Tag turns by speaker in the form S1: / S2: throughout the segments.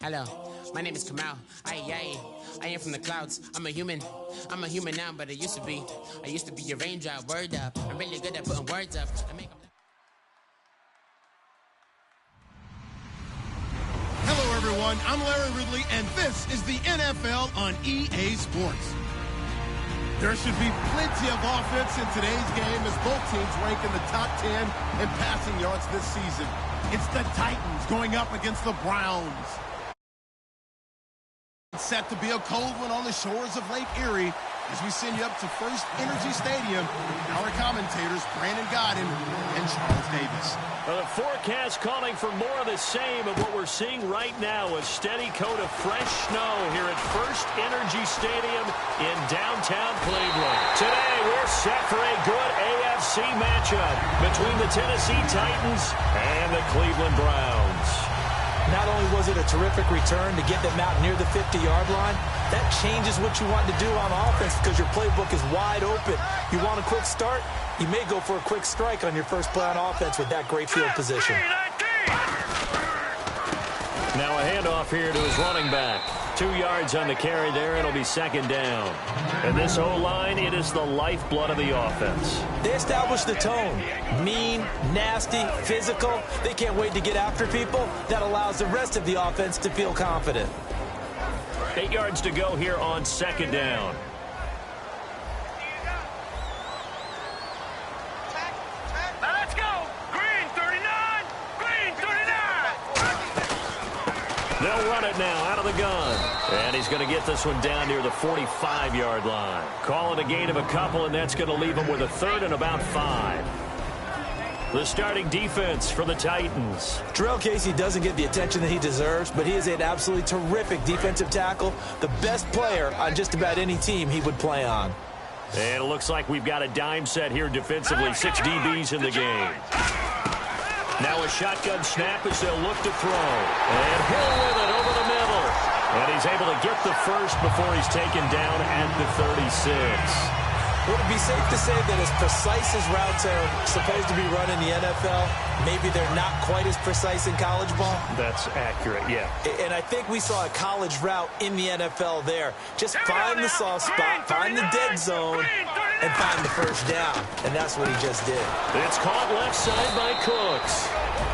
S1: Hello, my name is Kamal. I am from the clouds. I'm a human now, but I used to be a raindrop. Word up, I'm really good at putting words up.
S2: Hello, everyone. I'm Larry Ridley, and this is the NFL on EA Sports. There should be plenty of offense in today's game as both teams rank in the top 10 in passing yards this season. It's the Titans going up against the Browns. It's set to be a cold one on the shores of Lake Erie as we send you up to First Energy Stadium with our commentators Brandon Godden and Charles Davis.
S3: Well, the forecast calling for more of the same of what we're seeing right now, a steady coat of fresh snow here at First Energy Stadium in downtown Cleveland. Today, we're set for a good AFC matchup between the Tennessee Titans and the Cleveland Browns.
S4: Not only was it a terrific return to get them out near the 50-yard line, that changes what you want to do on offense because your playbook is wide open. You want a quick start? You may go for a quick strike on your first play on offense with that great field position.
S3: Now a handoff here to his running back. 2 yards on the carry there. It'll be second down. And this O-line, it is the lifeblood of the offense.
S4: They established the tone. Mean, nasty, physical. They can't wait to get after people. That allows the rest of the offense to feel confident.
S3: 8 yards to go here on second down.
S5: Let's go! Green 39! Green 39!
S3: They'll run it now out of the gun. And he's going to get this one down near the 45-yard line. Call it a gain of a couple, and that's going to leave him with a third and about 5. The starting defense for the Titans.
S4: Terrell Casey doesn't get the attention that he deserves, but he is an absolutely terrific defensive tackle, the best player on just about any team he would play on.
S3: And it looks like we've got a dime set here defensively. 6 DBs in the game. Now a shotgun snap as they'll look to throw. And Hill with it over the middle. And he's able to get the first before he's taken down at the 36.
S4: Would it be safe to say that as precise as routes are supposed to be run in the NFL, maybe they're not quite as precise in college ball?
S3: That's accurate, yeah.
S4: And I think we saw a college route in the NFL there. Just find the soft spot, find the dead zone, and find the first down. And that's what he just did.
S3: It's caught left side by Cooks.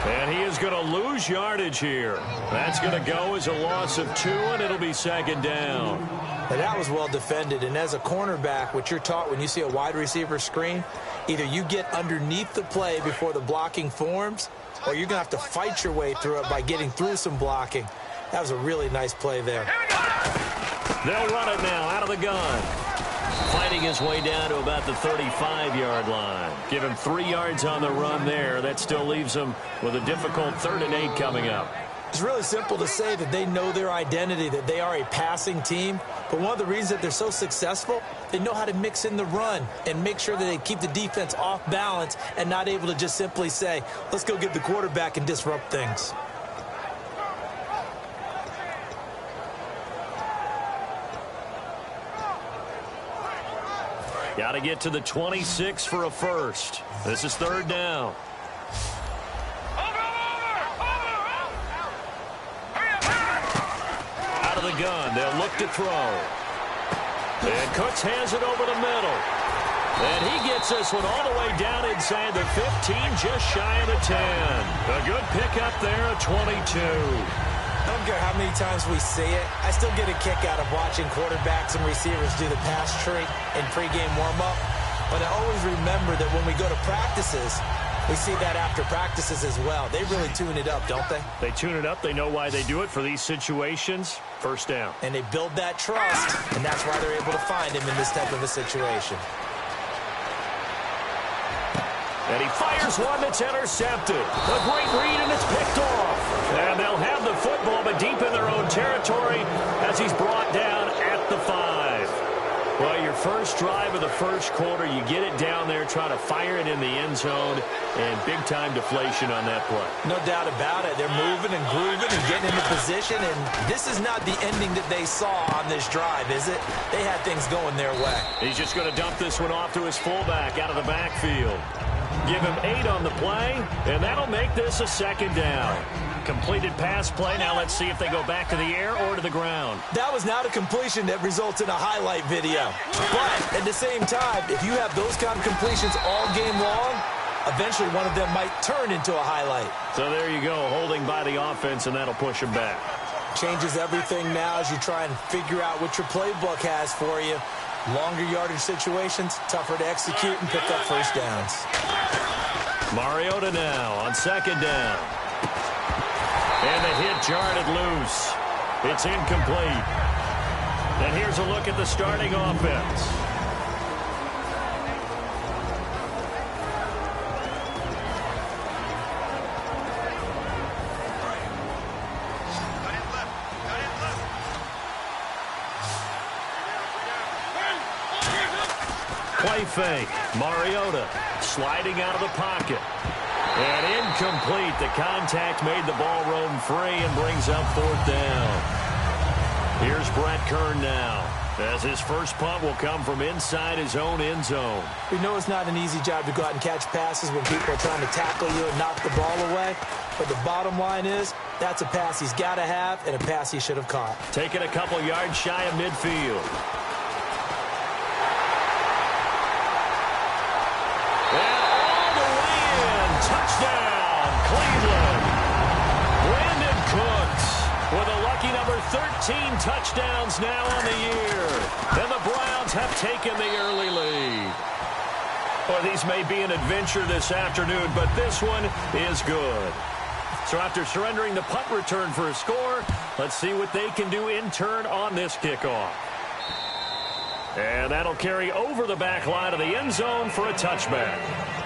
S3: And he is going to lose yardage here. That's going to go as a loss of 2, and it'll be second down.
S4: Now that was well defended, and as a cornerback, what you're taught when you see a wide receiver screen, either you get underneath the play before the blocking forms, or you're going to have to fight your way through it by getting through some blocking. That was a really nice play there.
S3: They'll run it now out of the gun. Fighting his way down to about the 35-yard line. Give him 3 yards on the run there. That still leaves him with a difficult 3rd and 8 coming up.
S4: It's really simple to say that they know their identity, that they are a passing team. But one of the reasons that they're so successful, they know how to mix in the run and make sure that they keep the defense off balance and not able to just simply say, let's go get the quarterback and disrupt things.
S3: Got to get to the 26 for a first. This is 3rd down. Out of the gun, they'll look to throw. And Cooks hands it over the middle. And he gets this one all the way down inside the 15, just shy of the 10. A good pickup there at 22.
S4: I don't care how many times we see it. I still get a kick out of watching quarterbacks and receivers do the pass tree in pregame warm-up. But I always remember that when we go to practices, we see that after practices as well. They really tune it up, don't they?
S3: They tune it up. They know why they do it for these situations. First down.
S4: And they build that trust, and that's why they're able to find him in this type of a situation.
S3: And he fires one that's intercepted. A great read, and it's picked off. And they'll have the football, but deep in their own territory as he's brought down at the 5. Well, your first drive of the first quarter, you get it down there, try to fire it in the end zone, and big-time deflation on that play.
S4: No doubt about it. They're moving and grooving and getting into position, and this is not the ending that they saw on this drive, is it? They had things going their way.
S3: He's just going to dump this one off to his fullback out of the backfield. Give him 8 on the play, and that'll make this a second down. Completed pass play. Now let's see if they go back to the air or to the ground.
S4: That was not a completion that results in a highlight video. But at the same time, if you have those kind of completions all game long, eventually one of them might turn into a highlight.
S3: So there you go, holding by the offense, and that'll push him back.
S4: Changes everything now as you try and figure out what your playbook has for you. Longer yardage situations, tougher to execute and pick up first downs.
S3: Mariota now on second down. And the hit jarred it loose. It's incomplete. And here's a look at the starting offense. Play fake. Mariota sliding out of the pocket. And incomplete. The contact made the ball roam free and brings up fourth down. Here's Brett Kern now, as his first punt will come from inside his own end zone.
S4: We know it's not an easy job to go out and catch passes when people are trying to tackle you and knock the ball away. But the bottom line is, that's a pass he's got to have and a pass he should have caught.
S3: Taking a couple yards shy of midfield. Touchdown, Cleveland. Brandon Cooks with a lucky number 13 touchdowns now on the year. And the Browns have taken the early lead. Well, these may be an adventure this afternoon, but this one is good. So after surrendering the punt return for a score, let's see what they can do in turn on this kickoff. And that'll carry over the back line of the end zone for a touchback.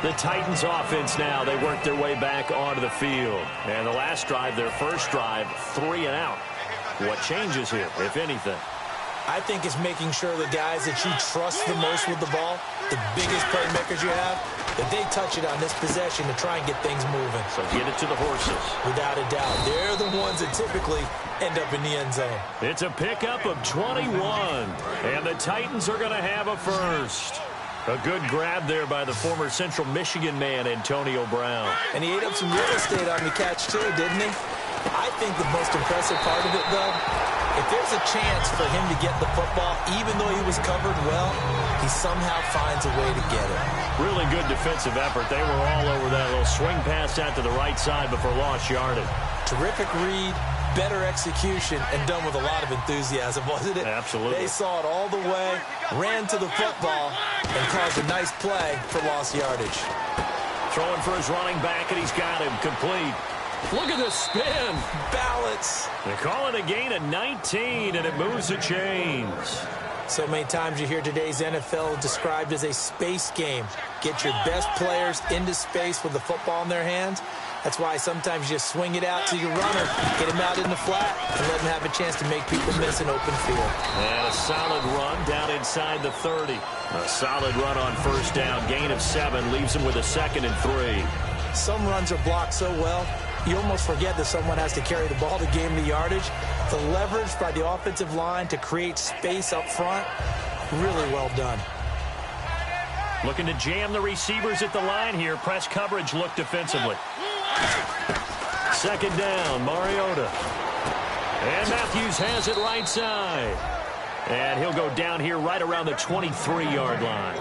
S3: The Titans offense now, they work their way back onto the field. And the last drive, their first drive, 3 and out. What changes here, if anything?
S4: I think it's making sure the guys that you trust the most with the ball, the biggest playmakers you have, that they touch it on this possession to try and get things moving.
S3: So get it to the horses.
S4: Without a doubt. They're the ones that typically end up in the end zone.
S3: It's a pickup of 21. And the Titans are going to have a first. A good grab there by the former Central Michigan man, Antonio Brown.
S4: And he ate up some real estate on the catch, too, didn't he? I think the most impressive part of it, though, if there's a chance for him to get the football, even though he was covered well, he somehow finds a way to get it.
S3: Really good defensive effort. They were all over that little swing pass out to the right side before lost yardage.
S4: Terrific read, better execution, and done with a lot of enthusiasm, wasn't it?
S3: Absolutely.
S4: They saw it all the way, ran to the football, and caused a nice play for lost yardage.
S3: Throwing for his running back, and he's got him complete. Look at the spin.
S4: Balance.
S3: They call it a gain of 19, and it moves the chains.
S4: So many times you hear today's NFL described as a space game. Get your best players into space with the football in their hands. That's why sometimes you just swing it out to your runner, get him out in the flat, and let him have a chance to make people miss an open field.
S3: And a solid run down inside the 30. A solid run on first down. Gain of 7 leaves him with a 2nd and 3.
S4: Some runs are blocked so well, you almost forget that someone has to carry the ball to gain the yardage. The leverage by the offensive line to create space up front, really well done.
S3: Looking to jam the receivers at the line here. Press coverage look defensively. Second down, Mariota. And Matthews has it right side. And he'll go down here right around the 23-yard line.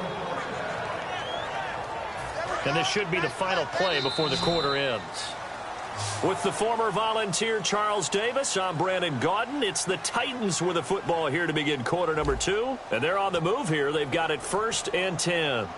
S3: And this should be the final play before the quarter ends. With the former Volunteer Charles Davis, I'm Brandon Gaudin. It's the Titans with the football here to begin quarter number 2. And they're on the move here. They've got it 1st and 10.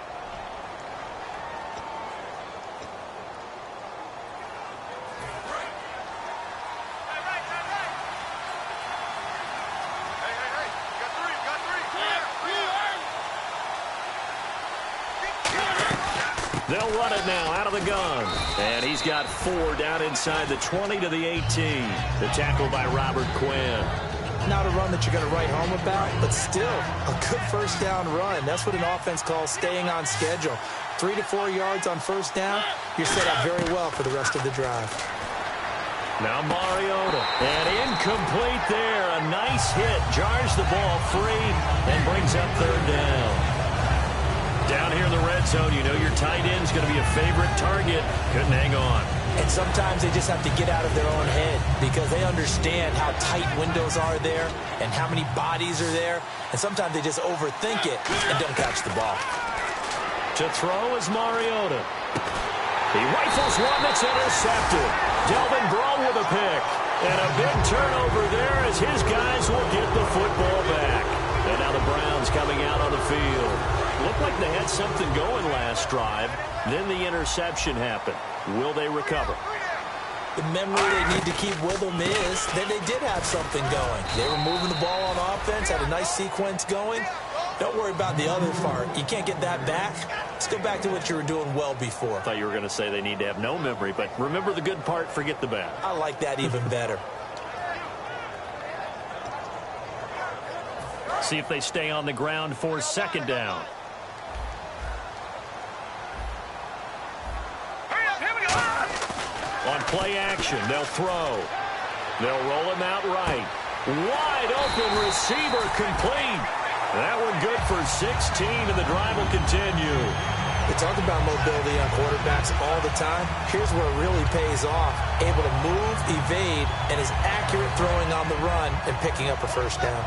S3: They'll run it now out of the gun. And he's got 4 down inside the 20 to the 18. The tackle by Robert Quinn.
S4: Not a run that you're going to write home about, but still a good first down run. That's what an offense calls staying on schedule. 3 to 4 yards on first down, you're set up very well for the rest of the drive.
S3: Now Mariota. And incomplete there. A nice hit. Jars the ball free and brings up 3rd down. down here in the red zone, you know your tight end's going to be a favorite target. Couldn't hang on.
S4: And sometimes they just have to get out of their own head because they understand how tight windows are there and how many bodies are there. And sometimes they just overthink it and don't catch the ball.
S3: To throw is Mariota. He rifles one that's intercepted. Delvin Breaux with a pick. And a big turnover there as his guys will get the football back. And now the Browns coming out on the field. Looked like they had something going last drive. Then the interception happened. Will they recover?
S4: The memory they need to keep with them is that they did have something going. They were moving the ball on offense, had a nice sequence going. Don't worry about the other part. You can't get that back. Let's go back to what you were doing well before.
S3: I thought you were going to say they need to have no memory, but remember the good part, forget the bad.
S4: I like that even better.
S3: See if they stay on the ground for second down. On play action, they'll throw. They'll roll him out right. Wide open receiver complete. That one good for 16, and the drive will continue.
S4: We talk about mobility on quarterbacks all the time. Here's where it really pays off. Able to move, evade, and is accurate throwing on the run and picking up a first down.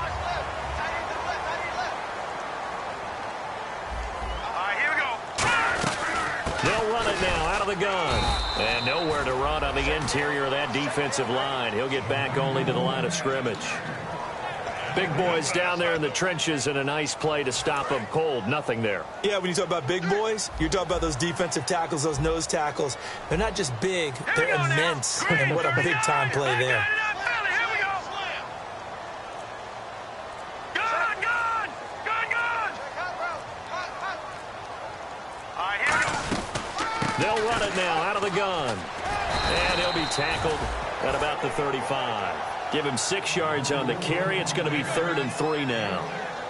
S3: They'll run it now out of the gun. And nowhere to run on the interior of that defensive line. He'll get back only to the line of scrimmage. Big boys down there in the trenches, and a nice play to stop them cold. Nothing there.
S4: Yeah, when you talk about big boys, you're talking about those defensive tackles, those nose tackles. They're not just big, they're immense. And what a big-time play there.
S3: They'll run it now out of the gun. And he'll be tackled at about the 35. Give him 6 yards on the carry. It's going to be 3rd and 3 now.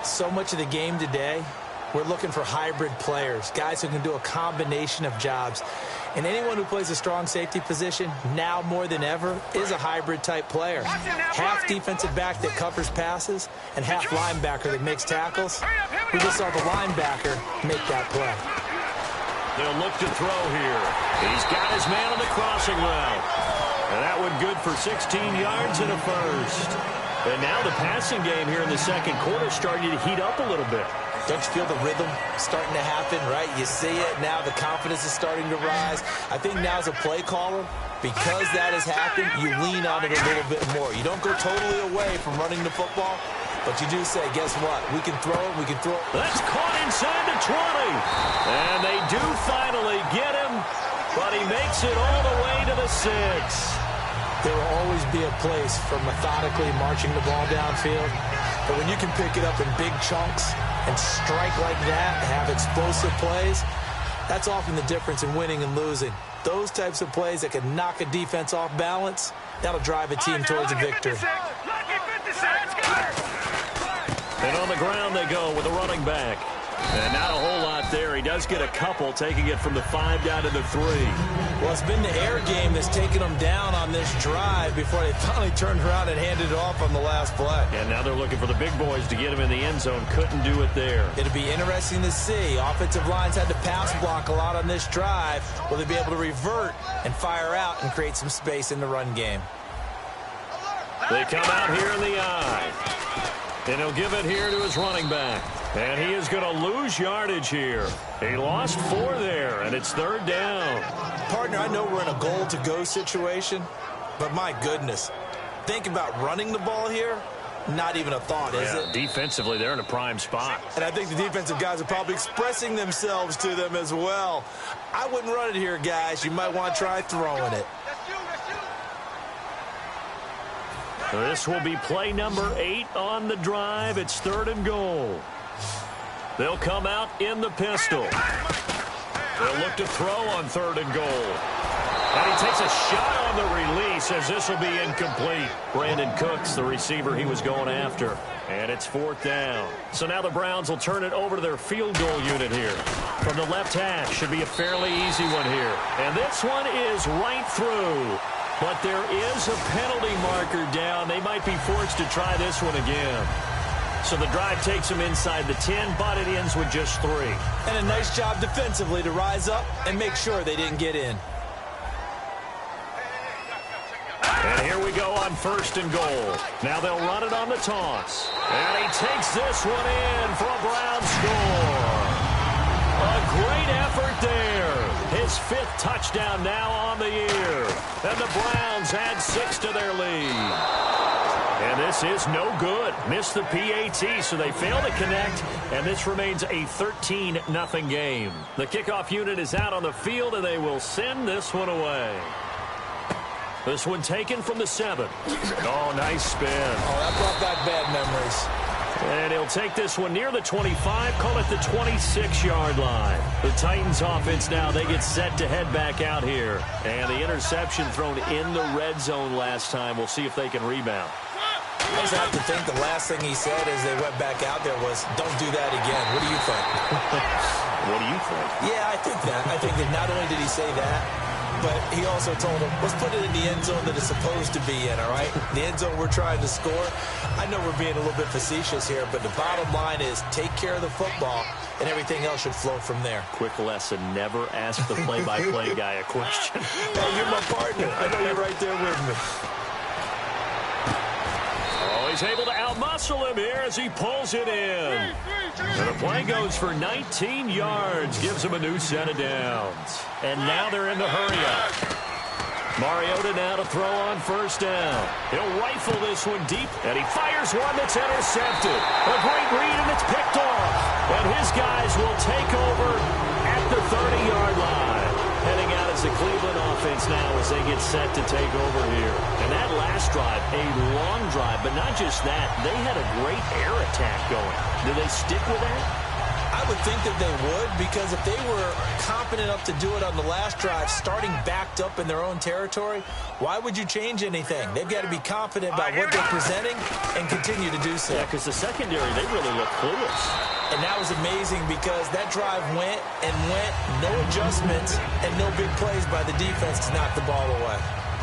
S4: So much of the game today, we're looking for hybrid players, guys who can do a combination of jobs. And anyone who plays a strong safety position, now more than ever, is a hybrid-type player. Half defensive back that covers passes and half linebacker that makes tackles. We just saw the linebacker make that play.
S3: They'll look to throw here. He's got his man on the crossing route. And that one good for 16 yards and a first. And now the passing game here in the second quarter starting to heat up a little bit.
S4: Don't you feel the rhythm starting to happen, right? You see it now. The confidence is starting to rise. I think now as a play caller, because that has happened, you lean on it a little bit more. You don't go totally away from running the football, but you do say, guess what? We can throw it. We can throw it.
S3: That's caught inside the 20. And they do finally get him, but he makes it all the way to the 6.
S4: There will always be a place for methodically marching the ball downfield. But when you can pick it up in big chunks and strike like that, have explosive plays, that's often the difference in winning and losing. Those types of plays that can knock a defense off balance, that'll drive a team towards a victory.
S3: And on the ground they go with a running back. And not a whole lot there. He does get a couple, taking it from the 5 down to the 3.
S4: Well, it's been the air game that's taken them down on this drive before they finally turned around and handed it off on the last play.
S3: And now they're looking for the big boys to get him in the end zone. Couldn't do it there.
S4: It'll be interesting to see. Offensive lines had to pass block a lot on this drive. Will they be able to revert and fire out and create some space in the run game?
S3: They come out here in the eye. And he'll give it here to his running back. And he is going to lose yardage here. He lost 4 there, and it's 3rd down.
S4: Partner, I know we're in a goal-to-go situation, but my goodness, think about running the ball here. Not even a thought, is it?
S3: Defensively, they're in a prime spot.
S4: And I think the defensive guys are probably expressing themselves to them as well. I wouldn't run it here, guys. You might want to try throwing it.
S3: This will be play number 8 on the drive. It's 3rd and goal. They'll come out in the pistol. They'll look to throw on 3rd and goal. And he takes a shot on the release as this will be incomplete. Brandon Cooks, the receiver he was going after. And it's 4th down. So now the Browns will turn it over to their field goal unit here. From the left hash, should be a fairly easy one here. And this one is right through. But there is a penalty marker down. They might be forced to try this one again. So the drive takes them inside the 10, but it ends with just 3.
S4: And a nice job defensively to rise up and make sure they didn't get in.
S3: And here we go on 1st and goal. Now they'll run it on the toss. And he takes this one in for a Brown score. A great effort there. His 5th touchdown now on the year. And the Browns add 6 to their lead. And this is no good. Missed the PAT, so they fail to connect. And this remains a 13-0 game. The kickoff unit is out on the field, and they will send this one away. This one taken from the 7. Oh, nice spin.
S4: Oh, that brought back bad memories.
S3: And he'll take this one near the 25, call it the 26-yard line. The Titans offense now, they get set to head back out here. And the interception thrown in the red zone last time. We'll see if they can rebound.
S4: I just have to think the last thing he said as they went back out there was, don't do that again. What do you think?
S3: What do you think?
S4: Yeah, I think that. I think that not only did he say that, but he also told him, let's put it in the end zone that it's supposed to be in, all right? The end zone we're trying to score. I know we're being a little bit facetious here, but the bottom line is take care of the football, and everything else should flow from there.
S3: Quick lesson, never ask the play-by-play guy a question.
S4: Hey, you're my partner. I know you're right there with me.
S3: Oh, he's able to outmuscle him here as he pulls it in. And the play goes for 19 yards, gives him a new set of downs. And now they're in the hurry-up. Mariota now to throw on 1st down. He'll rifle this one deep, and he fires one that's intercepted. A great read, and it's picked off. And his guys will take over at the 30-yard line. Heading out as the Cleveland offense now as they get set to take over here. And that last drive, a long drive, but not just that. They had a great air attack going. Do they stick with that?
S4: I would think that they would, because if they were competent enough to do it on the last drive, starting backed up in their own territory, why would you change anything? They've got to be confident about what they're presenting and continue to do so.
S3: Yeah, because the secondary, they really look clueless.
S4: And that was amazing because that drive went and went, no adjustments and no big plays by the defense to knock the ball away.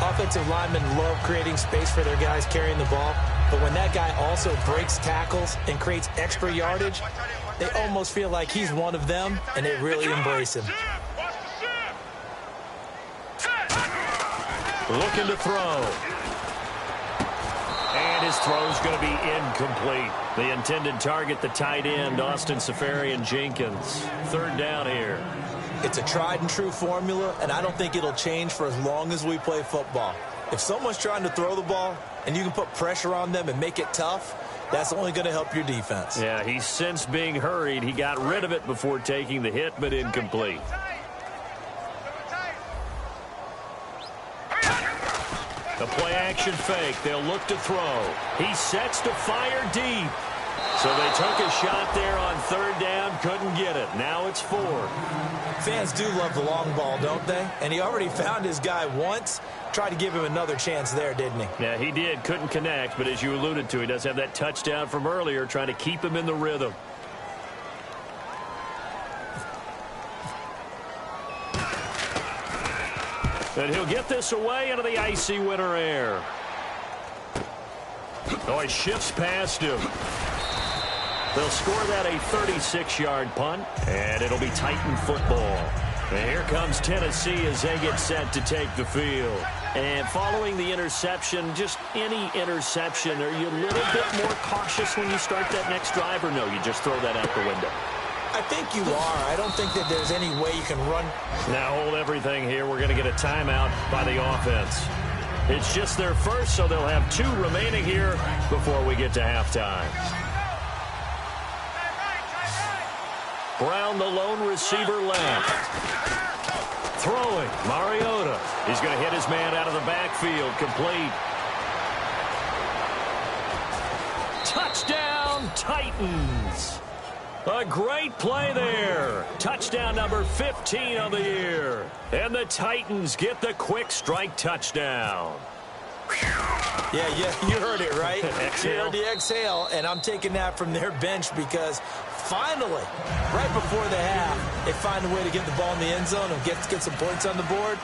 S4: Offensive linemen love creating space for their guys carrying the ball, but when that guy also breaks tackles and creates extra yardage, they almost feel like he's one of them, and they really embrace him.
S3: Looking to throw. And his throw's going to be incomplete. The intended target, the tight end, Austin Seferian-Jenkins. 3rd down here.
S4: It's a tried-and-true formula, and I don't think it'll change for as long as we play football. If someone's trying to throw the ball, and you can put pressure on them and make it tough, that's only going to help your defense.
S3: Yeah, he's since being hurried. He got rid of it before taking the hit, but incomplete. The play-action fake. They'll look to throw. He sets to fire deep. So they took a shot there on 3rd down, couldn't get it. Now it's 4.
S4: Fans do love the long ball, don't they? And he already found his guy once. Tried to give him another chance there, didn't he?
S3: Yeah, he did. Couldn't connect, but as you alluded to, he does have that touchdown from earlier, trying to keep him in the rhythm. And he'll get this away into the icy winter air. Oh, he shifts past him. They'll score that a 36-yard punt, and it'll be Titan football. And here comes Tennessee as they get set to take the field. And following the interception, just any interception, are you a little bit more cautious when you start that next drive, or no, you just throw that out the window?
S4: I think you are. I don't think that there's any way you can run.
S3: Now hold everything here. We're going to get a timeout by the offense. It's just their first, so they'll have 2 remaining here before we get to halftime. Brown, the lone receiver left. Throwing, Mariota. He's going to hit his man out of the backfield, complete. Touchdown, Titans. A great play there. Touchdown number 15 of the year. And the Titans get the quick strike touchdown.
S4: Yeah, you heard it, right?
S3: Exhale.
S4: You heard the exhale, and I'm taking that from their bench because finally, right before the half, they find a way to get the ball in the end zone and get some points on the board.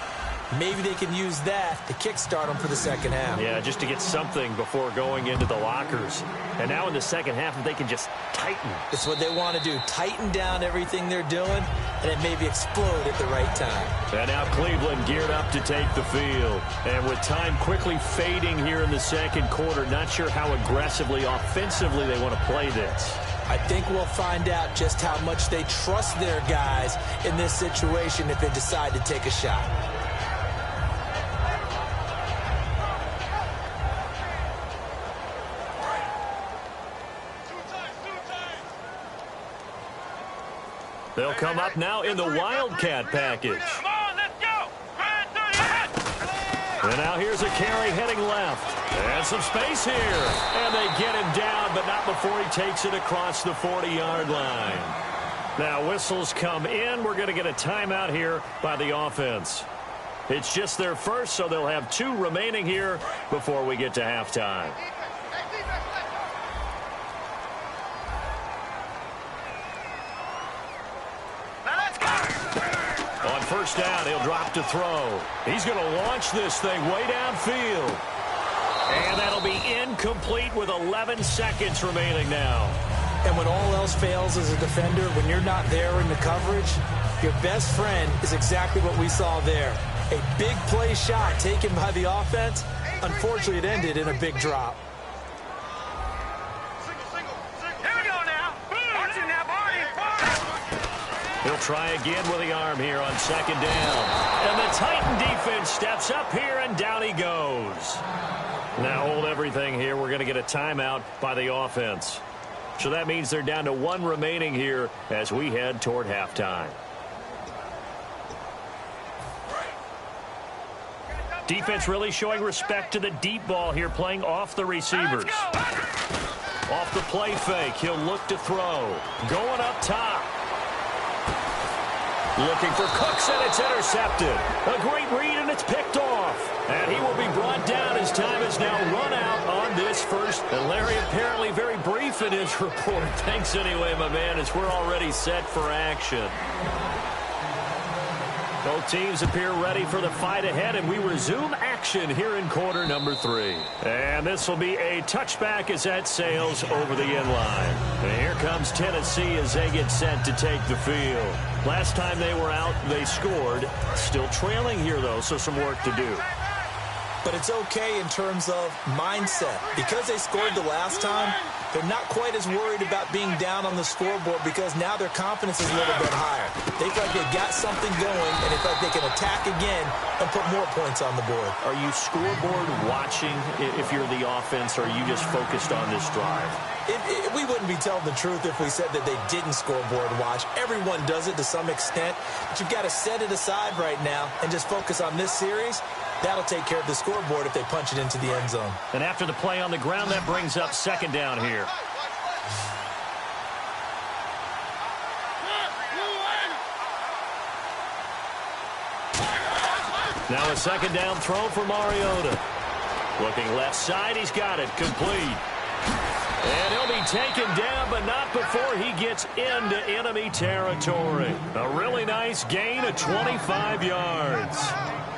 S4: Maybe they can use that to kickstart them for the second half.
S3: Yeah, just to get something before going into the lockers. And now in the second half, if they can just tighten.
S4: It's what they want to do. Tighten down everything they're doing, and then maybe explode at the right time.
S3: And now Cleveland geared up to take the field. And with time quickly fading here in the second quarter, not sure how aggressively, offensively they want to play this.
S4: I think we'll find out just how much they trust their guys in this situation if they decide to take a shot.
S3: They'll come up now in the Wildcat package.
S5: Come on, let's go.
S3: And now here's a carry heading left. And some space here. And they get him down, but not before he takes it across the 40-yard line. Now whistles come in. We're going to get a timeout here by the offense. It's just their first, so they'll have 2 remaining here before we get to halftime. On first down, he'll drop to throw. He's going to launch this thing way downfield. And that'll be incomplete with 11 seconds remaining now.
S4: And when all else fails as a defender, when you're not there in the coverage, your best friend is exactly what we saw there. A big play shot taken by the offense. Unfortunately, it ended in a big drop.
S5: Here we go now. Watching that body.
S3: He'll try again with the arm here on second down. And the Titan defense steps up here, and down he goes. Now hold everything here. We're going to get a timeout by the offense. So that means they're down to 1 remaining here as we head toward halftime. Defense really showing respect to the deep ball here, playing off the receivers. Off the play fake, he'll look to throw. Going up top. Looking for Cooks, and it's intercepted. A great read, and it's picked off. And he will be brought down as time is now run out on this first. And Larry apparently very brief in his report. Thanks anyway, my man, as we're already set for action. Both teams appear ready for the fight ahead, and we resume action here in quarter number 3. And this will be a touchback as that sails over the end line. And here comes Tennessee as they get set to take the field. Last time they were out, they scored. Still trailing here, though, so some work to do.
S4: But it's okay in terms of mindset. Because they scored the last time, they're not quite as worried about being down on the scoreboard because now their confidence is a little bit higher. They feel like they've got something going, and they feel like they can attack again and put more points on the board.
S3: Are you scoreboard watching if you're the offense, or are you just focused on this drive?
S4: We wouldn't be telling the truth if we said that they didn't scoreboard watch. Everyone does it to some extent, but you've got to set it aside right now and just focus on this series. That'll take care of the scoreboard if they punch it into the end zone.
S3: And after the play on the ground, that brings up second down here. Now a second down throw for Mariota. Looking left side, he's got it, complete. And he'll be taken down, but not before he gets into enemy territory. A really nice gain of 25 yards.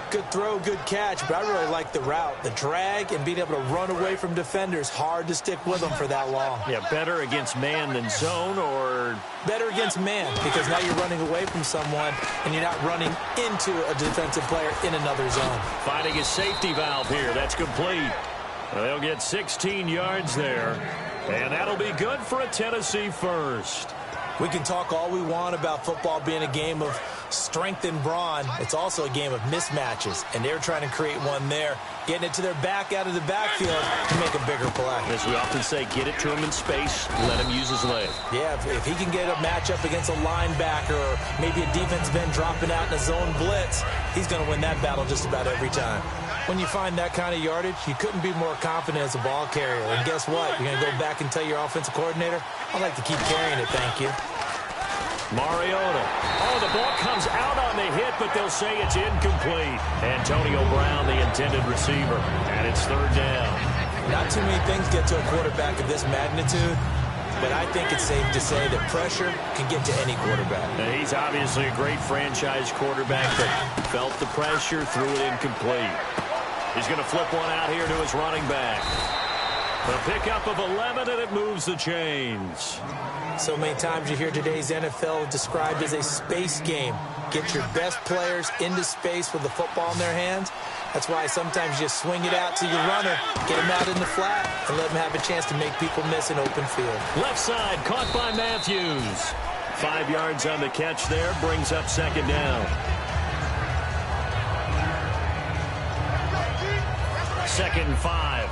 S4: Good throw, good catch, but I really like the route. The drag and being able to run away from defenders, hard to stick with them for that long.
S3: Yeah, better against man than zone, or?
S4: Better against man, because now you're running away from someone and you're not running into a defensive player in another zone.
S3: Finding his safety valve here. That's complete. They'll get 16 yards there, and that'll be good for a Tennessee first.
S4: We can talk all we want about football being a game of strength and brawn. It's also a game of mismatches, and they're trying to create one there, getting it to their back out of the backfield to make a bigger play.
S3: As we often say, get it to him in space, let him use his leg.
S4: Yeah, if he can get a matchup against a linebacker or maybe a defensive end dropping out in a zone blitz, he's going to win that battle just about every time. When you find that kind of yardage, you couldn't be more confident as a ball carrier. And guess what? You're going to go back and tell your offensive coordinator, I'd like to keep carrying it, thank you.
S3: Mariota. Oh, the ball comes out on the hit, but they'll say it's incomplete. Antonio Brown, the intended receiver, and it's third down.
S4: Not too many things get to a quarterback of this magnitude, but I think it's safe to say that pressure can get to any quarterback.
S3: Now, he's obviously a great franchise quarterback, but felt the pressure, threw it incomplete. He's going to flip one out here to his running back. A pickup of 11, and it moves the chains.
S4: So many times you hear today's NFL described as a space game. Get your best players into space with the football in their hands. That's why sometimes you swing it out to your runner, get him out in the flat, and let him have a chance to make people miss an open field.
S3: Left side, caught by Matthews. 5 yards on the catch there, brings up second down. Second and 5.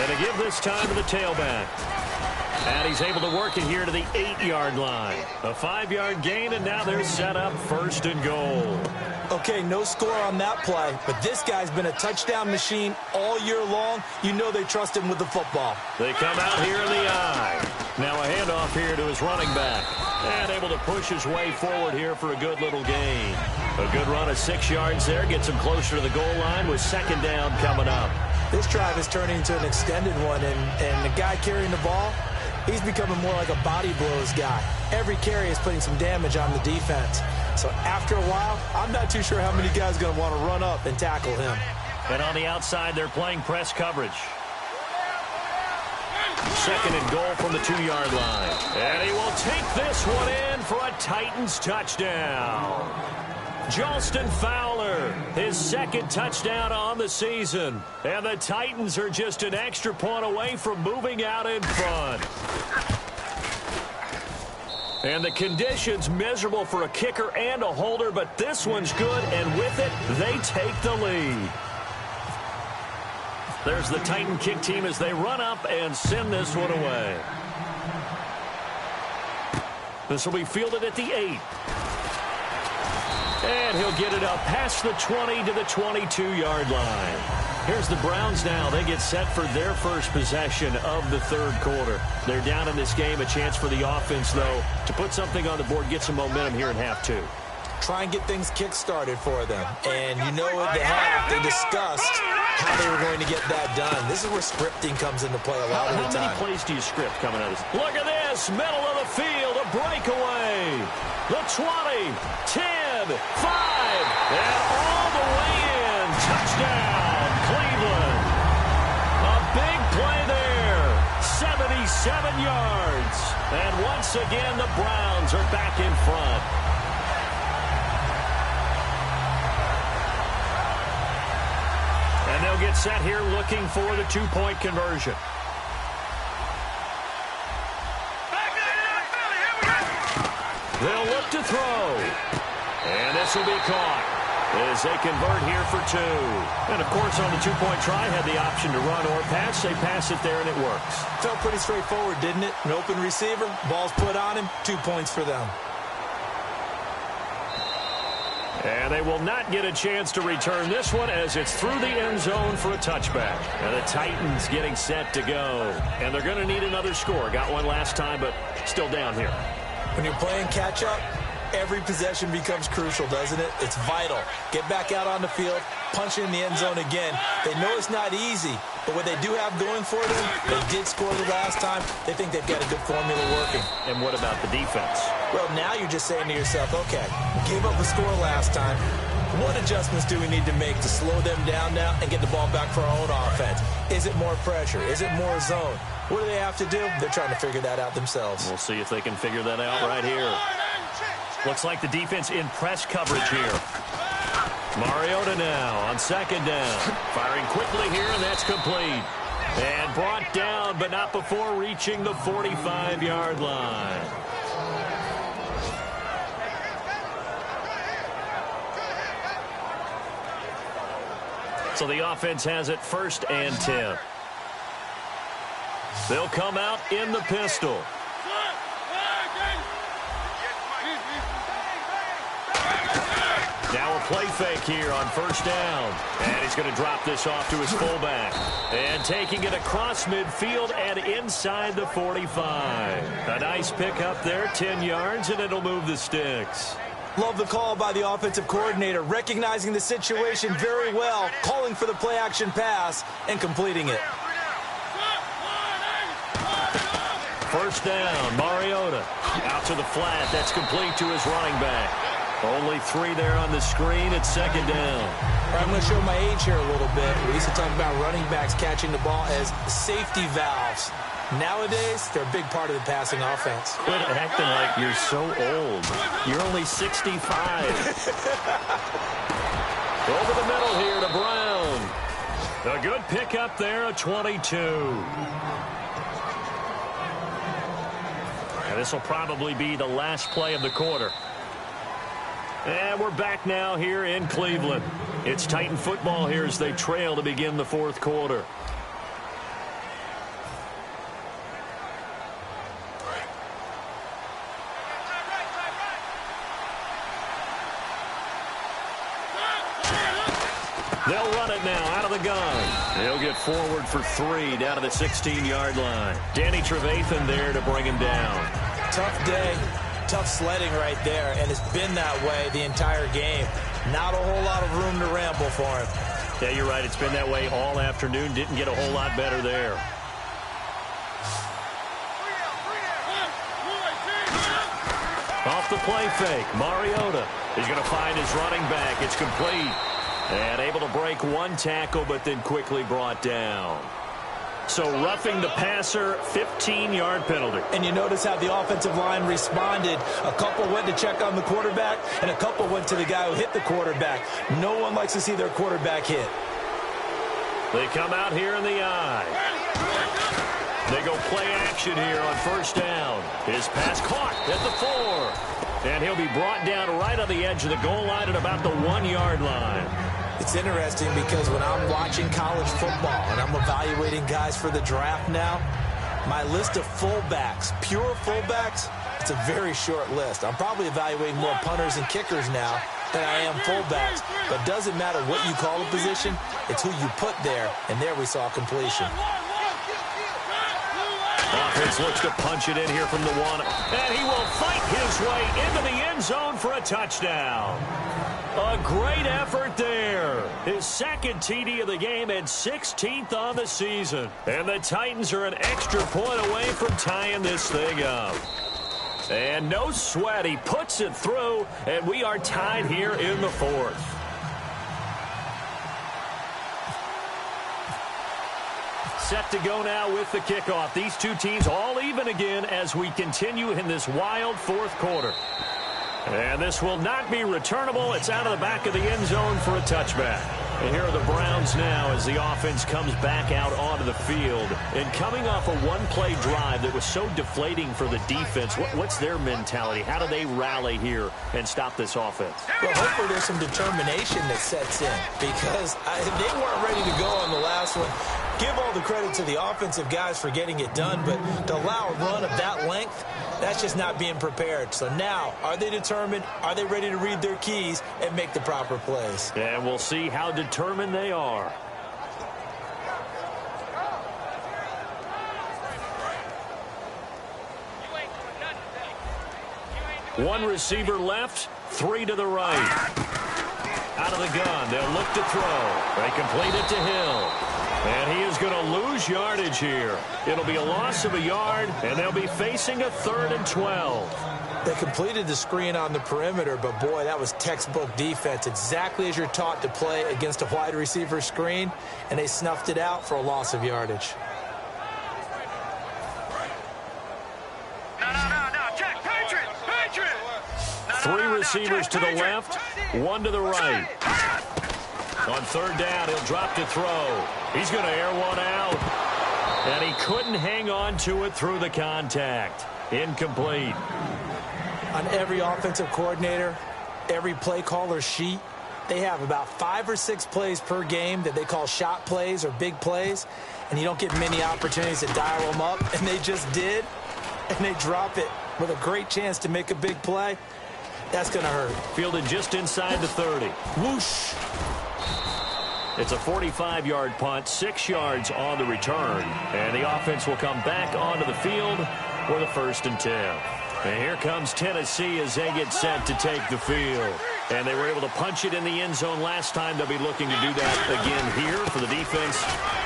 S3: And to give this time to the tailback. And he's able to work it here to the 8-yard line. A 5-yard gain, and now they're set up first and goal.
S4: Okay, no score on that play, but this guy's been a touchdown machine all year long. You know they trust him with the football.
S3: They come out here in the eye. Now a handoff here to his running back. And able to push his way forward here for a good little gain. A good run of 6 yards there. Gets him closer to the goal line with second down coming up.
S4: This drive is turning into an extended one, and the guy carrying the ball, he's becoming more like a body blows guy. Every carry is putting some damage on the defense. So after a while, I'm not too sure how many guys are going to want to run up and tackle him.
S3: And on the outside, they're playing press coverage. Second and goal from the 2-yard line. And he will take this one in for a Titans touchdown. Jalston Fowler, his second touchdown on the season. And the Titans are just an extra point away from moving out in front. And the conditions miserable for a kicker and a holder, but this one's good, and with it, they take the lead. There's the Titan kick team as they run up and send this one away. This will be fielded at the 8. And he'll get it up past the 20 to the 22-yard line. Here's the Browns now. They get set for their first possession of the third quarter. They're down in this game. A chance for the offense, though, to put something on the board, get some momentum here in half 2.
S4: Try and get things kick-started for them. And you know at the half, they discussed how they were going to get that done. This is where scripting comes into play a lot of the time.
S3: How many plays do you script coming out of this? Look at this. Middle of the field. A breakaway. The 20, 10, 5, and all the way in. Touchdown, Cleveland. A big play there. 77 yards. And once again, the Browns are back in front. And they'll get set here looking for the 2-point conversion. They'll look to throw. And this will be caught as they convert here for 2. And, of course, on the 2-point try, had the option to run or pass. They pass it there, and it works.
S4: Felt pretty straightforward, didn't it? An open receiver, ball's put on him, 2 points for them.
S3: And they will not get a chance to return this one as it's through the end zone for a touchback. And the Titans getting set to go. And they're going to need another score. Got one last time, but still down here.
S4: When you're playing catch-up, every possession becomes crucial, doesn't it? It's vital. Get back out on the field, punch in the end zone again. They know it's not easy, but what they do have going for them, they did score the last time. They think they've got a good formula working.
S3: And what about the defense?
S4: Well, now you're just saying to yourself, okay, gave up a score last time. What adjustments do we need to make to slow them down now and get the ball back for our own offense? Is it more pressure? Is it more zone? What do they have to do? They're trying to figure that out themselves.
S3: We'll see if they can figure that out right here. Looks like the defense in press coverage here. Mariota now on second down. Firing quickly here, and that's complete. And brought down, but not before reaching the 45-yard line. So the offense has it 1st and 10. They'll come out in the pistol. Now a play fake here on 1st down. And he's going to drop this off to his fullback. And taking it across midfield and inside the 45. A nice pick up there, 10 yards, and it'll move the sticks.
S4: Love the call by the offensive coordinator, recognizing the situation very well, calling for the play-action pass, and completing it.
S3: First down, Mariota. Out to the flat. That's complete to his running back. Only 3 there on the screen. It's second down.
S4: I'm going to show my age here a little bit. We used to talk about running backs catching the ball as safety valves. Nowadays, they're a big part of the passing offense.
S3: Quit acting like you're so old. You're only 65. Over the middle here to Brown. A good pickup there, a 22. And this will probably be the last play of the quarter. And we're back now here in Cleveland. It's Titan football here as they trail to begin the fourth quarter. They'll run it now out of the gun. They'll get forward for 3 down to the 16-yard line. Danny Trevathan there to bring him down.
S4: Tough day. Tough sledding right there, and it's been that way the entire game. Not a whole lot of room to ramble for him.
S3: Yeah, you're right. It's been that way all afternoon. Didn't get a whole lot better there. Off the play fake, Mariota is going to find his running back. It's complete. And able to break 1 tackle, but then quickly brought down. So roughing the passer, 15-yard penalty.
S4: And you notice how the offensive line responded. A couple went to check on the quarterback, and a couple went to the guy who hit the quarterback. No one likes to see their quarterback hit.
S3: They come out here in the eye. They go play action here on first down. His pass caught at the 4. And he'll be brought down right on the edge of the goal line at about the 1-yard line.
S4: It's interesting because when I'm watching college football and I'm evaluating guys for the draft now, my list of fullbacks, pure fullbacks, it's a very short list. I'm probably evaluating more punters and kickers now than I am fullbacks. But it doesn't matter what you call a position, it's who you put there. And there we saw completion.
S3: Offense looks to punch it in here from the 1. And he will fight his way into the end zone for a touchdown. A great effort there. His second TD of the game and 16th on the season. And the Titans are an extra point away from tying this thing up. And no sweat. He puts it through, and we are tied here in the 4th. Set to go now with the kickoff. These two teams all even again as we continue in this wild fourth quarter. And this will not be returnable. It's out of the back of the end zone for a touchback. And here are the Browns now as the offense comes back out onto the field. And coming off a one-play drive that was so deflating for the defense, what's their mentality? How do they rally here and stop this offense?
S4: Well, hopefully there's some determination that sets in because they weren't ready to go on the last one. Give all the credit to the offensive guys for getting it done, but to allow a run of that length, that's just not being prepared. So now, are they determined? Are they ready to read their keys and make the proper plays?
S3: And we'll see how determined they are. One receiver left, 3 to the right. Out of the gun, they'll look to throw. They complete it to Hill. And he is going to lose yardage here. It'll be a loss of a yard, and they'll be facing a 3rd and 12.
S4: They completed the screen on the perimeter, but boy, that was textbook defense. Exactly as you're taught to play against a wide receiver screen, and they snuffed it out for a loss of yardage.
S5: No, check, Patriot!
S3: 3 receivers to the left, 1 to the right. On 3rd down, he'll drop to throw. He's going to air one out. And he couldn't hang on to it through the contact. Incomplete.
S4: On every offensive coordinator, every play caller sheet, they have about 5 or 6 plays per game that they call shot plays or big plays. And you don't get many opportunities to dial them up. And they just did. And they drop it with a great chance to make a big play. That's going to hurt.
S3: Fielded just inside the 30.
S4: Whoosh.
S3: It's a 45-yard punt, 6 yards on the return. And the offense will come back onto the field for the 1st and 10. And here comes Tennessee as they get set to take the field. And they were able to punch it in the end zone last time. They'll be looking to do that again here for the defense.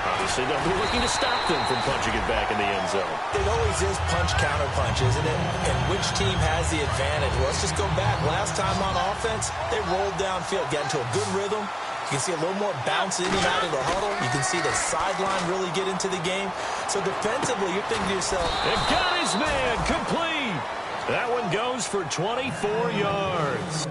S3: Obviously, they'll be looking to stop them from punching it back in the end zone.
S4: It always is punch-counter-punch, isn't it? And which team has the advantage? Well, let's just go back. Last time on offense, they rolled downfield, got into a good rhythm. You can see a little more bounce in and out of the huddle. You can see the sideline really get into the game. So defensively, you're thinking to yourself,
S3: and got his man complete. That one goes for 24 yards.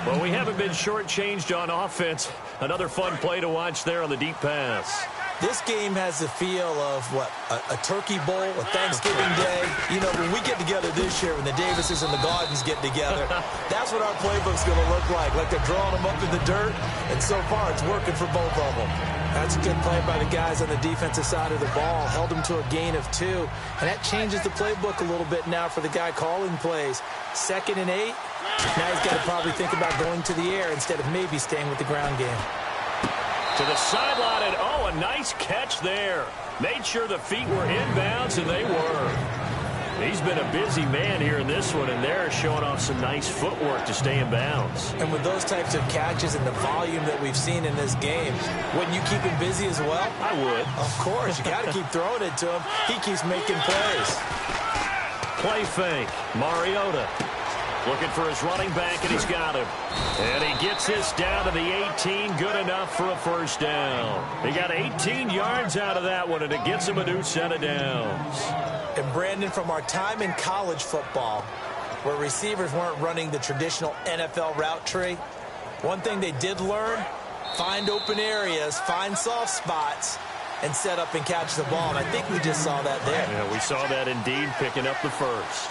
S3: Well, we haven't been shortchanged on offense. Another fun play to watch there on the deep pass.
S4: this game has the feel of, what, a turkey bowl, a Thanksgiving day. You know, when we get together this year, when the Davises and the Gardens get together, that's what our playbook's going to look like they're drawing them up in the dirt, and so far it's working for both of them. That's a good play by the guys on the defensive side of the ball. Held them to a gain of 2, and that changes the playbook a little bit now for the guy calling plays. 2nd and 8. Now he's got to probably think about going to the air instead of maybe staying with the ground game.
S3: To the sideline, and oh, a nice catch there. Made sure the feet were inbounds, and they were. He's been a busy man here in this one, and they're showing off some nice footwork to stay in bounds.
S4: And with those types of catches and the volume that we've seen in this game, wouldn't you keep him busy as well?
S3: I would.
S4: Of course. You got to keep throwing it to him. He keeps making plays.
S3: Play fake. Mariota looking for his running back, and he's got him. And he gets this down to the 18. Good enough for a first down. He got 18 yards out of that one, and it gets him a new set of downs.
S4: And, Brandon, from our time in college football, where receivers weren't running the traditional NFL route tree, one thing they did learn, find open areas, find soft spots, and set up and catch the ball. And I think we just saw that there.
S3: Yeah, we saw that indeed, picking up the first.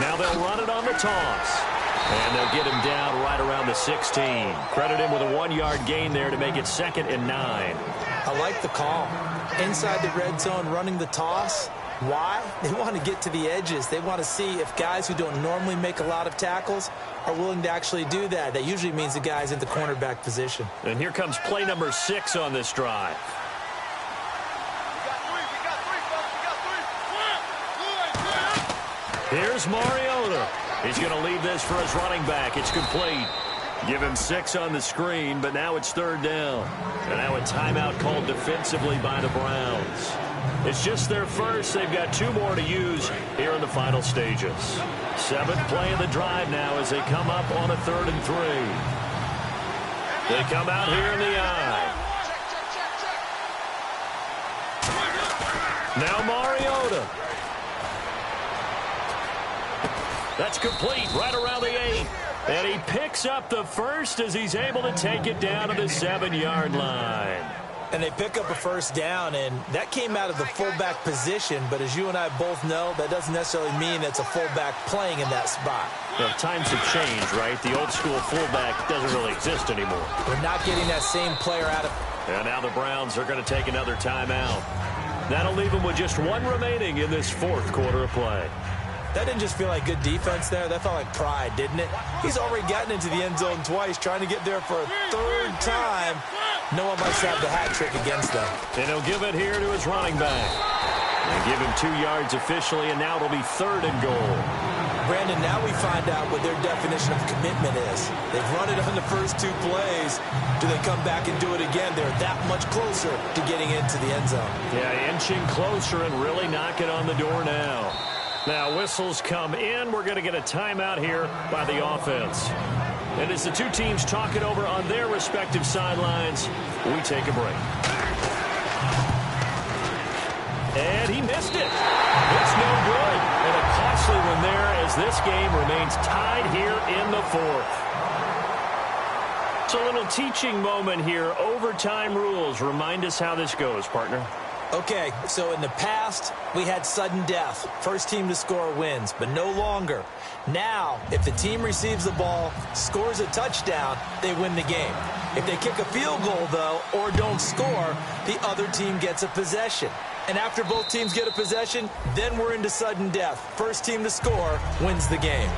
S3: Now they'll run it on the toss. And they'll get him down right around the 16. Credit him with a 1-yard gain there to make it 2nd and 9.
S4: I like the call. Inside the red zone, running the toss. Why? They want to get to the edges. They want to see if guys who don't normally make a lot of tackles are willing to actually do that. That usually means the guy's in the cornerback position.
S3: And here comes play number 6 on this drive. Here's Mariota. He's going to leave this for his running back. It's complete. Give him 6 on the screen, but now it's 3rd down. And now a timeout called defensively by the Browns. It's just their first. They've got 2 more to use here in the final stages. 7th play of the drive now as they come up on a 3rd and 3. They come out here in the eye. Now Mariota. That's complete right around the 8. And he picks up the first as he's able to take it down to the 7-yard line.
S4: And they pick up a first down, and that came out of the fullback position. But as you and I both know, that doesn't necessarily mean it's a fullback playing in that spot.
S3: Well, times have changed, right? The old school fullback doesn't really exist anymore.
S4: We're not getting that same player out of.
S3: And now the Browns are going to take another timeout. That'll leave them with just one remaining in this fourth quarter of play.
S4: That didn't just feel like good defense there. That felt like pride, didn't it? He's already gotten into the end zone twice, trying to get there for a third time. No one likes to have the hat trick against them.
S3: And he'll give it here to his running back. And give him 2 yards officially, and now it'll be 3rd and goal.
S4: Brandon, now we find out what their definition of commitment is. They've run it on the first 2 plays. Do they come back and do it again? They're that much closer to getting into the end zone.
S3: Yeah, inching closer and really knocking on the door now. Now, whistles come in. We're going to get a timeout here by the offense. And as the 2 teams talk it over on their respective sidelines, we take a break. And he missed it. It's no good. And a costly one there as this game remains tied here in the 4th. It's a little teaching moment here. Overtime rules. Remind us how this goes, partner.
S4: Okay, so in the past, we had sudden death. First team to score wins, but no longer. Now, if the team receives the ball, scores a touchdown, they win the game. If they kick a field goal, though, or don't score, the other team gets a possession. And after both teams get a possession, then we're into sudden death. First team to score wins the game.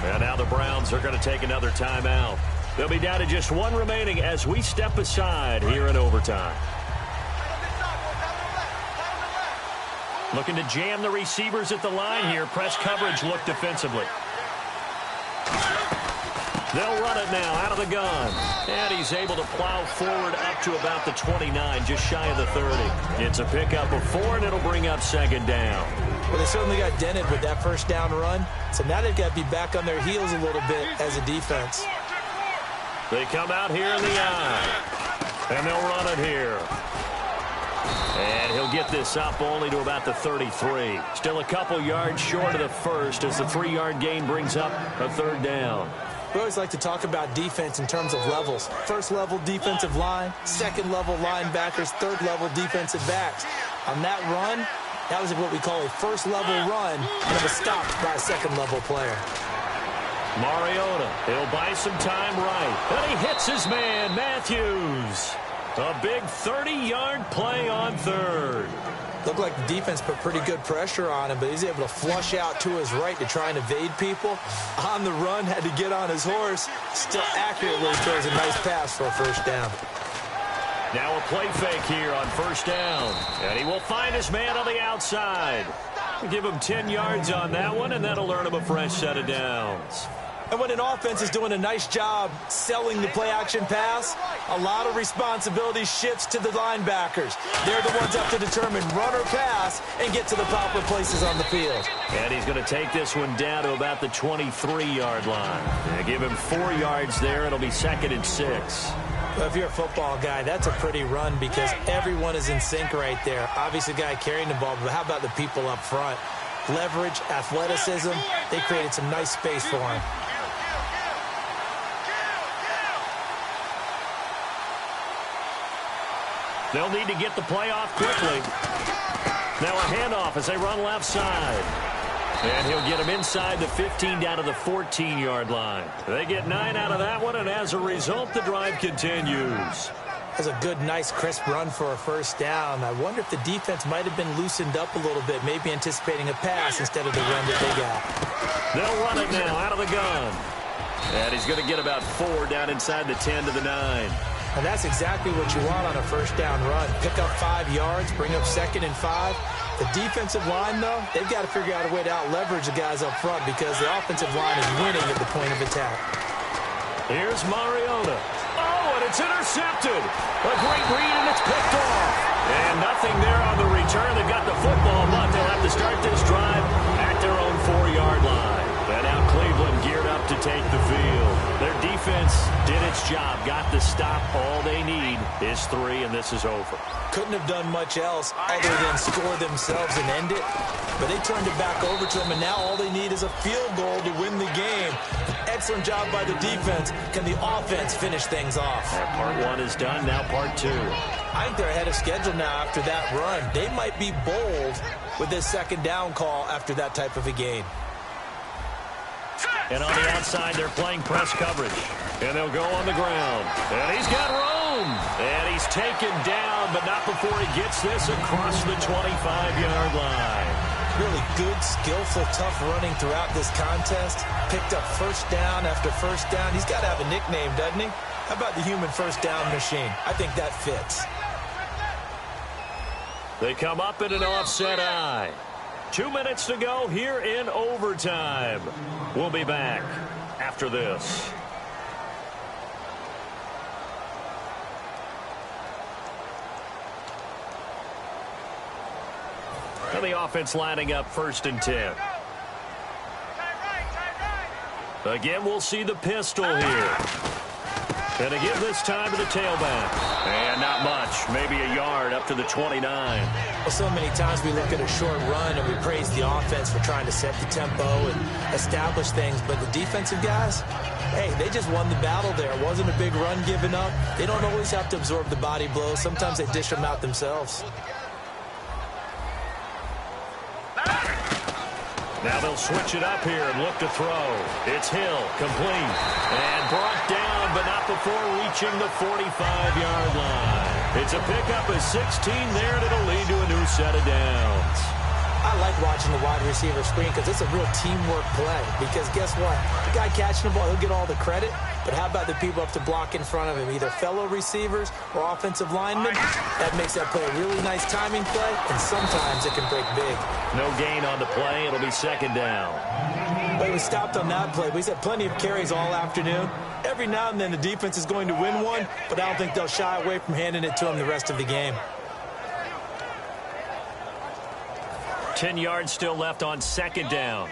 S3: And now the Browns are going to take another timeout. They'll be down to just 1 remaining as we step aside here in overtime. Looking to jam the receivers at the line here. Press coverage look defensively. They'll run it now out of the gun. And he's able to plow forward up to about the 29, just shy of the 30. It's a pickup of 4, and it'll bring up 2nd down.
S4: Well, they certainly got dented with that first down run. So now they've got to be back on their heels a little bit as a defense.
S3: They come out here in the eye. And they'll run it here. And he'll get this up only to about the 33. Still a couple yards short of the first as the 3-yard gain brings up a 3rd down.
S4: We always like to talk about defense in terms of levels. First level defensive line, second level linebackers, third level defensive backs. On that run, that was what we call a first level run, and it was stopped by a second level player.
S3: Mariota, he'll buy some time right. And he hits his man, Matthews. A big 30-yard play on 3rd.
S4: Looked like the defense put pretty good pressure on him, but he's able to flush out to his right to try and evade people. On the run, had to get on his horse. Still accurately throws a nice pass for a first down.
S3: Now a play fake here on 1st down. And he will find his man on the outside. Give him 10 yards on that one, and that'll earn him a fresh set of downs.
S4: And when an offense is doing a nice job selling the play-action pass, a lot of responsibility shifts to the linebackers. They're the ones up to determine run or pass and get to the proper places on the field.
S3: And he's going to take this one down to about the 23-yard line. And give him 4 yards there. It'll be 2nd and 6.
S4: Well, if you're a football guy, that's a pretty run because everyone is in sync right there. Obviously, the guy carrying the ball, but how about the people up front? Leverage, athleticism, they created some nice space for him.
S3: They'll need to get the play off quickly. Now a handoff as they run left side. And he'll get him inside the 15 down to the 14-yard line. They get 9 out of that one, and as a result, the drive continues.
S4: That's a good, nice, crisp run for a first down. I wonder if the defense might have been loosened up a little bit, maybe anticipating a pass instead of the run that they got.
S3: They'll run it now out of the gun. And he's going to get about 4 down inside the 10 to the 9.
S4: And that's exactly what you want on a first down run. Pick up 5 yards, bring up 2nd and 5. The defensive line, though, they've got to figure out a way to out-leverage the guys up front because the offensive line is winning at the point of attack.
S3: Here's Mariota. Oh, and it's intercepted. A great read, and it's picked off. And nothing there on the return. They got the football, but they'll have to start this drive at their own 4-yard line. And now Cleveland geared up to take the field. Their defense did its job, got the stop. All they need is 3, and this is over.
S4: Couldn't have done much else other than score themselves and end it. But they turned it back over to them, and now all they need is a field goal to win the game. Excellent job by the defense. Can the offense finish things off?
S3: Part 1 is done, now part 2.
S4: I think they're ahead of schedule now after that run. They might be bold with this second down call after that type of a gain.
S3: And on the outside, they're playing press coverage. And they'll go on the ground. And he's got room. And he's taken down, but not before he gets this across the 25-yard line.
S4: Really good, skillful, tough running throughout this contest. Picked up first down after first down. He's got to have a nickname, doesn't he? How about the human first down machine? I think that fits.
S3: They come up in an offset eye. 2 minutes to go here in overtime. We'll be back after this. And the offense lining up 1st and 10. Again, we'll see the pistol here. And to give this time to the tailback. And not much, maybe a yard up to the 29.
S4: Well, so many times we look at a short run and we praise the offense for trying to set the tempo and establish things. But the defensive guys, hey, they just won the battle there. It wasn't a big run given up. They don't always have to absorb the body blows. Sometimes they dish them out themselves.
S3: Now they'll switch it up here and look to throw. It's Hill, complete. And brought down, but not before reaching the 45-yard line. It's a pickup of 16 there, and it'll lead to a new set of downs.
S4: I like watching the wide receiver screen because it's a real teamwork play. Because guess what? The guy catching the ball, he'll get all the credit. But how about the people up to block in front of him, either fellow receivers or offensive linemen? That makes that play a really nice timing play, and sometimes it can break big.
S3: No gain on the play. It'll be 2nd down.
S4: But we stopped on that play. We've had plenty of carries all afternoon. Every now and then the defense is going to win one, but I don't think they'll shy away from handing it to him the rest of the game.
S3: 10 yards still left on 2nd down.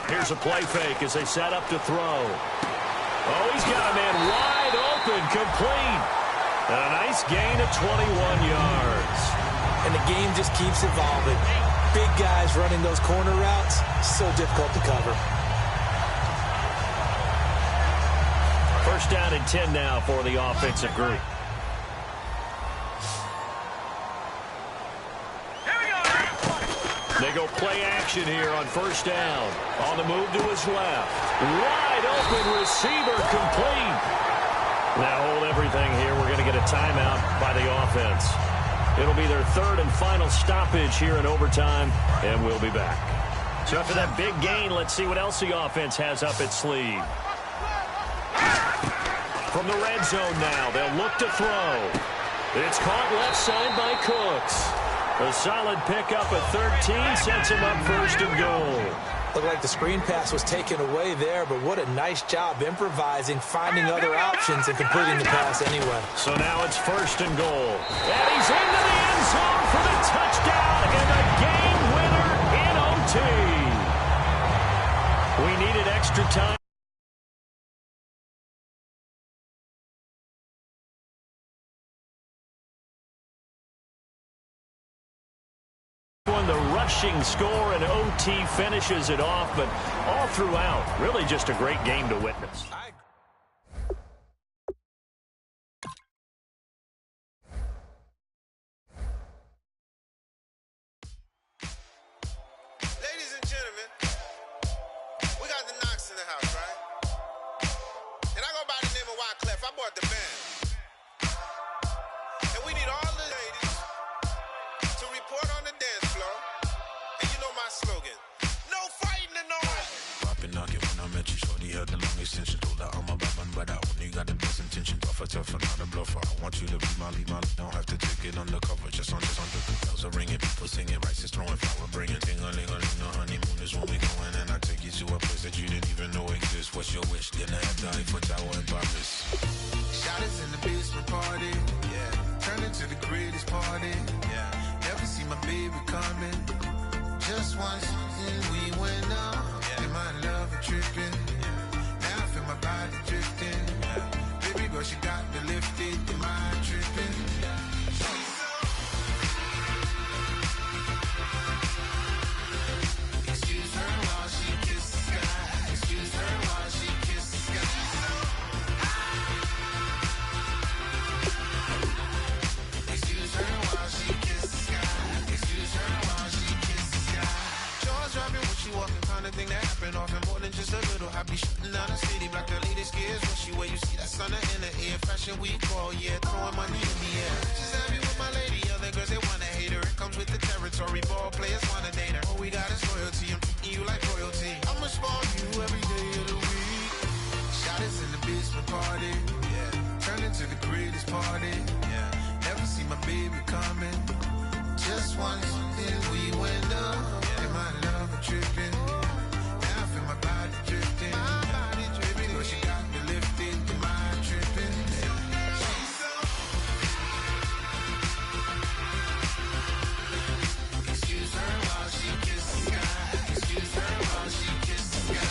S3: Here's a play fake as they set up to throw. Oh, he's got a man wide open, complete. And a nice gain of 21 yards.
S4: And the game just keeps evolving. Big guys running those corner routes, so difficult to cover.
S3: 1st down and 10 now for the offensive group. They go play action here on 1st down. On the move to his left. Wide open receiver, complete. Now hold everything here. We're going to get a timeout by the offense. It'll be their 3rd and final stoppage here in overtime, and we'll be back. So after that big gain, let's see what else the offense has up its sleeve. From the red zone now, they'll look to throw. It's caught left side by Cooks. A solid pickup of 13 sets him up 1st and goal.
S4: Looked like the screen pass was taken away there, but what a nice job improvising, finding other options, and completing the pass anyway.
S3: So now it's 1st and goal. And he's into the end zone for the touchdown and the game winner in OT. We needed extra time. The rushing score and OT finishes it off, but all throughout, really just a great game to witness.
S6: Ladies and gentlemen, we got the Knox in the house, right? And I go by the name of Wyclef. I bought the band. And we need all the ladies to report on the dance floor. And you know my slogan, no fighting in no way.
S7: Poppin' knock it when I met you, shorty had the long extension. Told her I'm a bad man, but I only got the best intention. Tougher, not a bluffer. I want you to be my lead, don't have to take it undercover. Just on the bells are ringing, people singing, rice is throwing, flower bringing. Ting-a-ling-a-ling, the honeymoon is when we going. And I take you to a place that you didn't even know exists. What's your wish? Then I have to Eiffel Tower in Paris.
S6: Shot is in the basement party, yeah. Turn into the greatest party, yeah. Never see my baby coming. Just once, and we went up. Yeah. And my love is tripping. Yeah. Now I feel my body drifting. Yeah. Baby girl, she got me lifted. Am I tripping? Yeah. Excuse her while she kisses the sky. Excuse her while she kisses the sky. Fashion week, oh yeah, throwing money in the air. Just happy with my lady, other girls they wanna hate her. It comes with the territory, ball players wanna date her. All we got is loyalty, I'm treating you like royalty. I'ma spoil you every day of the week. Shot is in the basement party, yeah. Turn into the greatest party, yeah. Never see my baby coming. Just once, then we went up. Yeah. And my love tripping. Now I feel my body drifting. My body dripping. But she got me lifted. The mind tripping. She's so. Excuse her while she kisses the sky. Excuse her while she kisses the sky.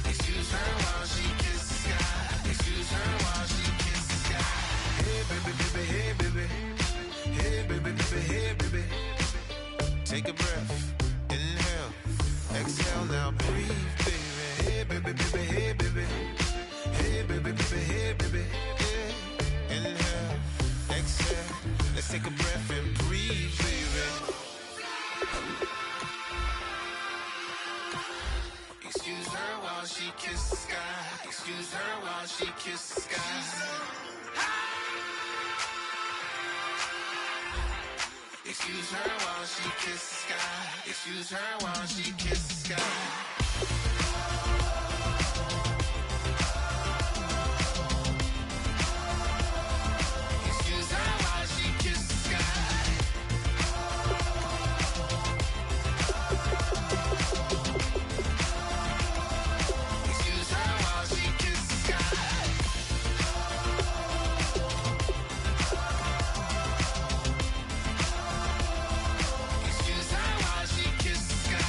S6: Excuse her while she kisses the sky. Excuse her while she kisses the sky. Hey baby, baby, hey baby. Hey baby, baby, hey baby. Take a breath, inhale, exhale, now breathe, baby. Hey baby, baby, hey baby. Hey baby, baby, hey baby. Yeah. Inhale, exhale, let's take a breath and breathe, baby. Excuse her while she kisses the sky. Excuse her while she kisses the sky. Excuse her while she kisses the sky. Excuse her while she kisses the sky. Excuse her while she kisses the sky. Excuse her while she kisses the sky. Excuse her while she kisses the sky.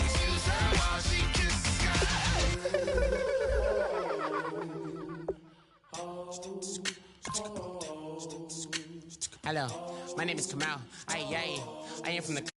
S6: Excuse her while she kisses the sky.
S1: Hello, my name is Kamal. I am from the